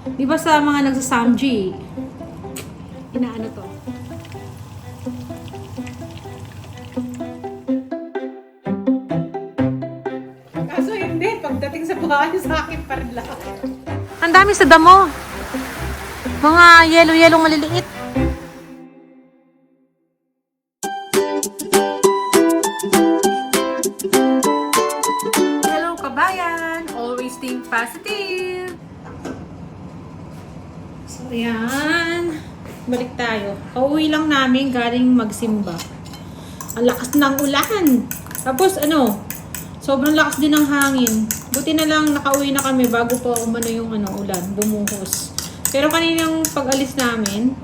Di ba sa mga nagsasamji, inaano to? Kaso hindi, pagdating sa bahay sa akin pa rin lahat. Ang dami sa damo. Mga yellow-yellow maliliit. Hello kabayan! Always think positive! So yan. Balik tayo. Kauwi lang namin galing magsimba. Ang lakas ng ulan. Tapos sobrang lakas din ng hangin. Buti na lang nakauwi na kami bago pa umano yung ulan, bumuhos. Pero kaninang pag-alis namin,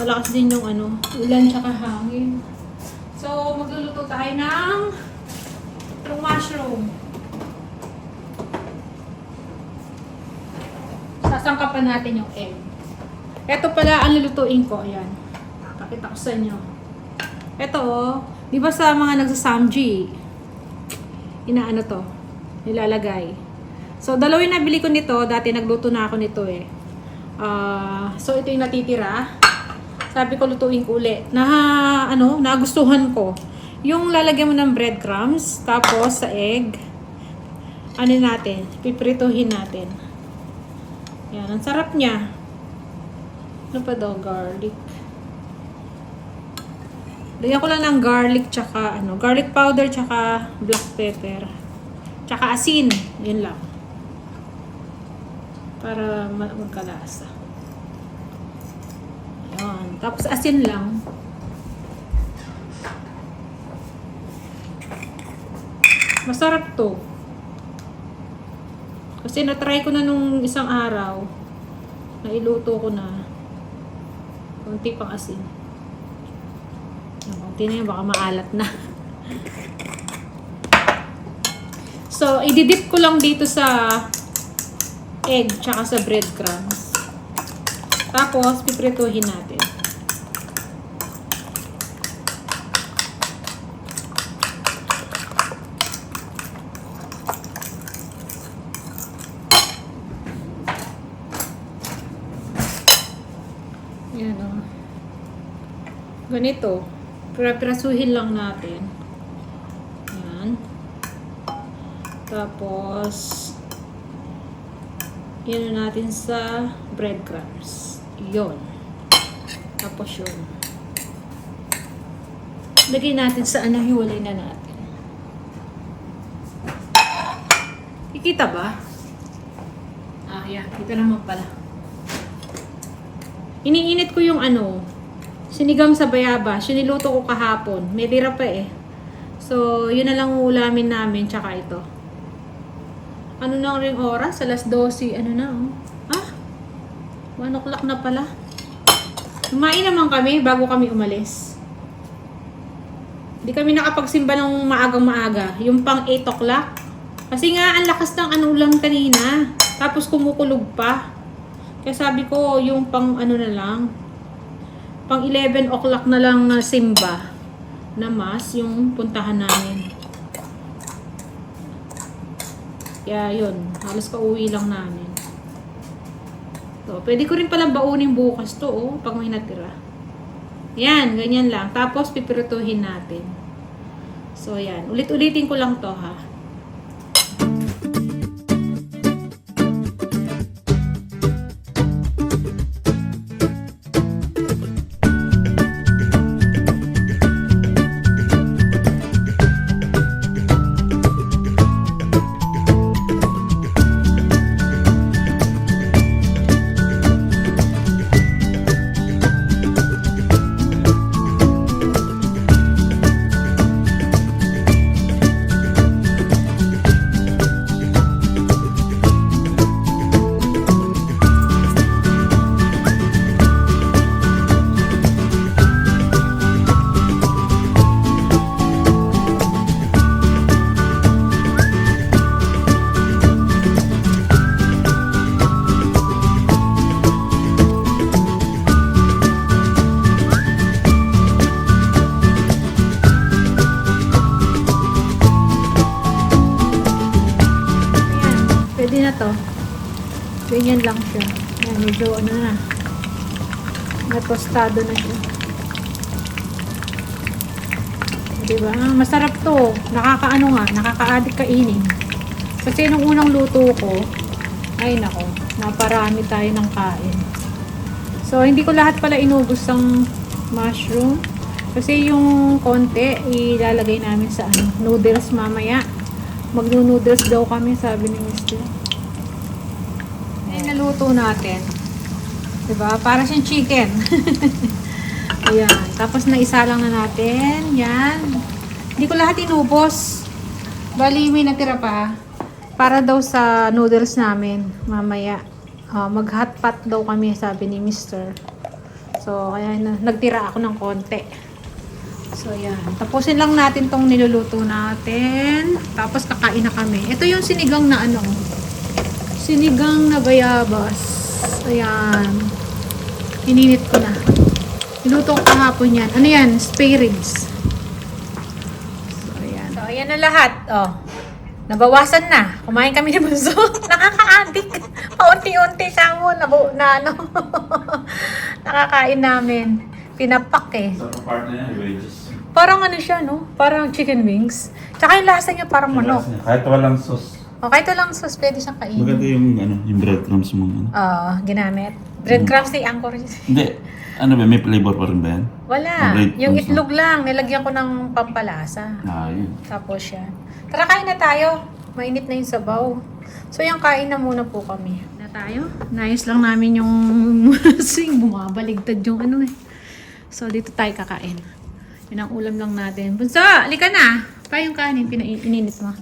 malakas din yung ulan tsaka hangin. So, magluluto tayo ng mushroom. Sasangkapan natin yung egg. Ito pala ang lulutuin ko. Ayan. Pakita ko sa inyo. Ito di ba sa mga nagsasamji, inaano to? Nilalagay. So, dalawin nabili ko nito. Dati nagluto na ako nito eh. So, ito yung natitira. Sabi ko, lutuin ko uli. Nagustuhan ko. Yung lalagyan mo ng breadcrumbs, tapos sa egg, natin, piprituhin natin. Yan, ang sarap niya. Ano pa daw? Garlic. Lagyan ko lang ng garlic, tsaka garlic powder, tsaka black pepper. Tsaka asin. Yun lang. Para magkalasa. Ayan. Tapos asin lang. Masarap to. Kasi na-try ko na nung isang araw. Nailuto ko na. Kunti pang asin. Kunti na yun, baka maalat na. So, ididip ko lang dito sa egg tsaka sa breadcrumbs. Tapos, piprituhin natin. Yan o. Ganito. Pirasuhin lang natin. Yan. Tapos, yan natin sa breadcrumbs. Yun. Tapos yun. Lagay natin sa hiwalay na natin. Kikita ba? Yan. Kita naman pala. Iniinit ko yung sinigang sa bayabas. Siniluto ko kahapon. May tira pa eh. So, yun na lang ulamin namin. Tsaka ito. Ano na rin oras? Alas 12. 1 o'clock na pala. Kumain naman kami bago kami umalis. Hindi kami nakapagsimba ng maagang-maaga. Yung pang 8 o'clock. Kasi nga, ang lakas ng ulan kanina. Tapos kumukulog pa. Kaya sabi ko, yung pang na lang. Pang 11 o'clock na lang simba. Na mas, yung puntahan namin. Kaya yun, halos pauwi lang namin. So, pwede ko rin palang baunin bukas to, pag may natira. Yan, ganyan lang. Tapos, piprituhin natin. So, yan. Ulit-ulitin ko lang to, ha. Ganyan lang siya. Yan, medyo ano na. Natostado na siya. Diba? Masarap to. Nakakaano nga, nakaka-addict kainin. Kasi nung unang luto ko, ay nako, naparami tayo ng kain. So, hindi ko lahat pala inubos ang mushroom. Kasi yung konti, ilalagay namin sa ano, noodles mamaya. Magno-noodles daw kami, sabi ni Mr. Ay, naluto natin. Diba? Para siyang chicken. Ayan. Tapos naisa lang na natin. Yan. Hindi ko lahat inubos. Bali, may natira pa. Para daw sa noodles namin. Mamaya. Mag-hot pot daw kami, sabi ni Mr. So, kaya nagtira ako ng konti. So, yan. Tapusin lang natin tong niluluto natin. Tapos, kakain na kami. Ito yung sinigang na ano. Sinigang na bayabas. Ayan. Ininit ko na. Niluto ko kahapon yan. Ano yan? Spare ribs. So, ayan. So, ayan na lahat. Oh. Nabawasan na. Kumain kami ni Bunso. Nakaka-addict. Paunti-unti siya mo. Na ano. Nakakain namin. Pinapak eh. Sa part na yan, wedges. Parang ano siya, no? Parang chicken wings. Tsaka yung lasa niya parang manok. Kahit walang sauce. O, kahit walang sauce, pwede siyang kainin. Maganda yung breadcrumbs mo. Oo, ginamit. Breadcrumbs ni Angkor. Hindi. Ano ba, may flavor pa rin ba yan? Wala. Breadcrumbs Yung itlog lang. Nilagyan ko ng pampalasa. Yun. Tapos yan. Tara, kain na tayo. Mainit na yung sabaw. So, yung kain na muna po kami. Na tayo. Nayos lang namin yung sing. Bumabaligtad yung ano eh. So, dito tayo kakain. Yun ang ulam lang natin. Bunso, alika na. Pa yung kanin, ininit mo.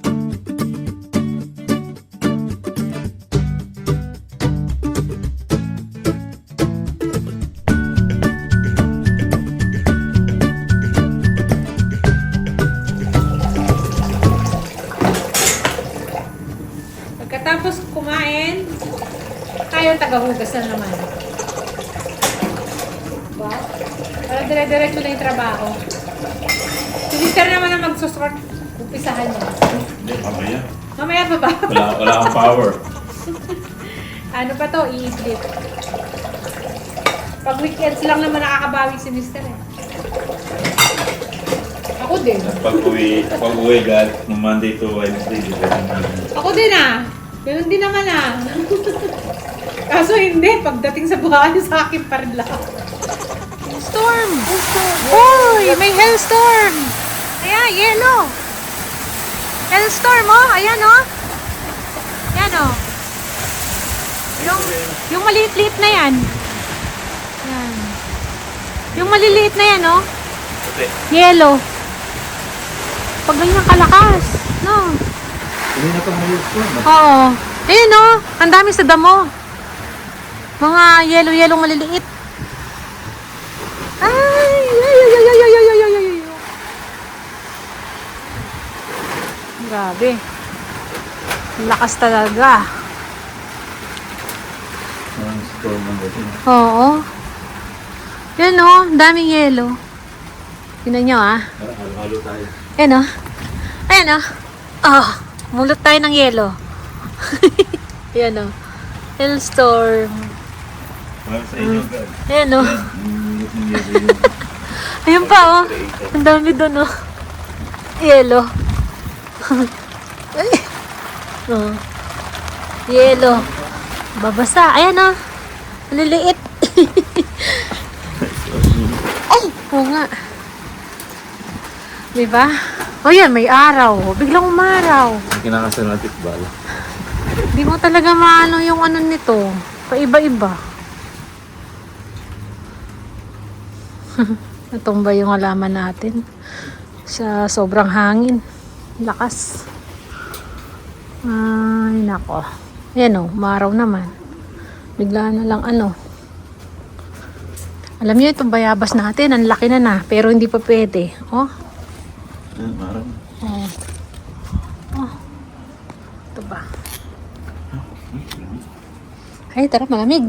Pagkatapos kumain, tayo tagahugas na naman. Ba? Para dire-diretso na yung trabaho. Si Mr. naman ang magsusort. Umpisahan niya. Hindi, mamaya. Mamaya pa ba? Wala akong power. Ano pa to? I-flip. Pag weekends lang naman nakakabawi si Mr. eh. Ako din. Pag-uwi God, no Monday to Wednesday, di ba? Ako din ah. Ganun din naman ah. Kaso hindi. Pagdating sa buhay, sa akin pa rin lang. Storm! Uy! May hailstorm! Ayan, yellow! Hailstorm oh! Ayan oh! Ayan oh! Yung maliit-liit na yan. Ayan. Yung maliliit na yan oh! Yellow! Pag ganyan kalakas, no? Hindi na pang hailstorm. Oo. Ayun oh! Ang dami sa damo. Mga yellow-yellow maliliit. Ay! Ay! Ay! Ay! Ay! Ay! Ay! Ay! Ay! Grabe. Lakas talaga. Ang storm ng gabi. Oo. Yan o. Daming yellow. Tingnan nyo ah. Halo-halo tayo. Yan o. Ayan o. Oh. Mulot tayo ng yellow. Yan o. Hailstorm. Well, sa inyo, God. Ayan o. Yung yellow. Ayun pa oh. Ang dami doon oh. Yellow. Ay. Oh. Yellow. Babasa. Ayan oh. Maliliit. Ay, oo nga. Diba? O yan, may araw. Biglang umaraw. Kinakasal natin bala. Di mo talaga maano yung ano nito. Paiba-iba. Natumba yung halaman natin sa sobrang hangin. Lakas. Ay, nako. Yan o, umaraw naman. Bigla na lang ano. Alam niyo itong bayabas natin, ang laki na pero hindi pa pwede. Oh. Ayan, marami. Oh. Oh. Ito ba? Ay, tara, malamig.